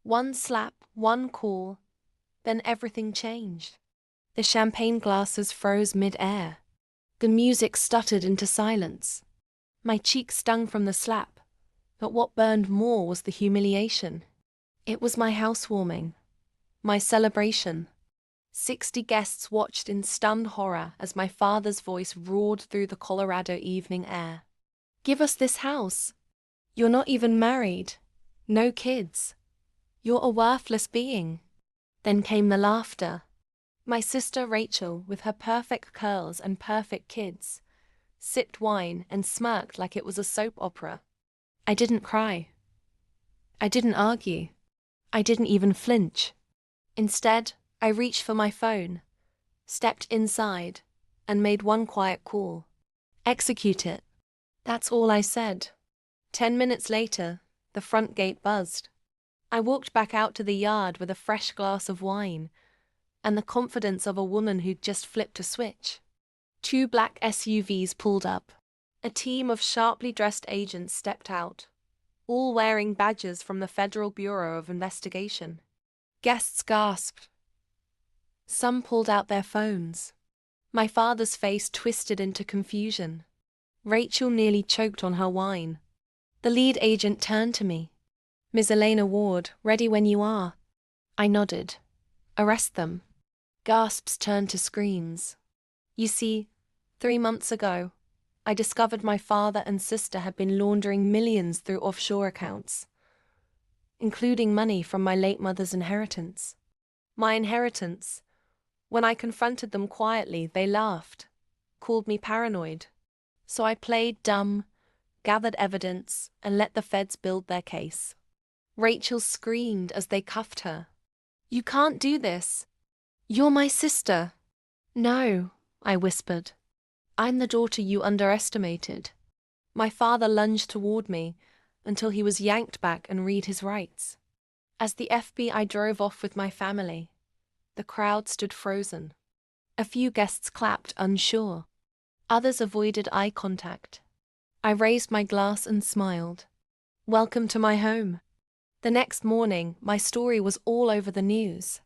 One slap, one call, then everything changed. The champagne glasses froze mid-air. The music stuttered into silence. My cheek stung from the slap, but what burned more was the humiliation. It was my housewarming, my celebration. 60 guests watched in stunned horror as my father's voice roared through the Colorado evening air. "Give us this house. You're not even married. No kids. You're a worthless being." Then came the laughter. My sister Rachel, with her perfect curls and perfect kids, sipped wine and smirked like it was a soap opera. I didn't cry. I didn't argue. I didn't even flinch. Instead, I reached for my phone, stepped inside, and made one quiet call. "Execute it." That's all I said. 10 minutes later, the front gate buzzed. I walked back out to the yard with a fresh glass of wine and the confidence of a woman who'd just flipped a switch. 2 black SUVs pulled up. A team of sharply dressed agents stepped out, all wearing badges from the Federal Bureau of Investigation. Guests gasped. Some pulled out their phones. My father's face twisted into confusion. Rachel nearly choked on her wine. The lead agent turned to me. "Ms. Elena Ward, ready when you are." I nodded. "Arrest them." Gasps turned to screams. You see, 3 months ago, I discovered my father and sister had been laundering millions through offshore accounts, including money from my late mother's inheritance. My inheritance. When I confronted them quietly, they laughed, called me paranoid. So I played dumb, gathered evidence, and let the feds build their case. Rachel screamed as they cuffed her. "You can't do this. You're my sister." "No," I whispered. "I'm the daughter you underestimated." My father lunged toward me until he was yanked back and read his rights. As the FBI drove off with my family, the crowd stood frozen. A few guests clapped, unsure. Others avoided eye contact. I raised my glass and smiled. Welcome to my home. The next morning, my story was all over the news.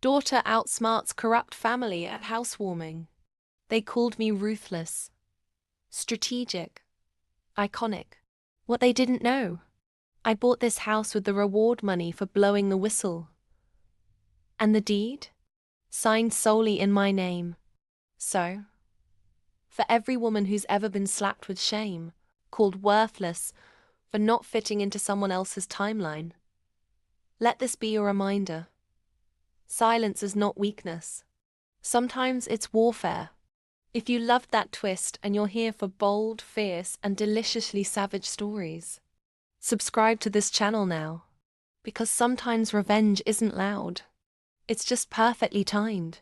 Daughter outsmarts corrupt family at housewarming. They called me ruthless, strategic, iconic. What they didn't know, I bought this house with the reward money for blowing the whistle. And the deed? Signed solely in my name. So, for every woman who's ever been slapped with shame, called worthless for not fitting into someone else's timeline, let this be your reminder. Silence is not weakness. Sometimes it's warfare. If you loved that twist and you're here for bold, fierce, and deliciously savage stories, subscribe to this channel now. Because sometimes revenge isn't loud. It's just perfectly timed.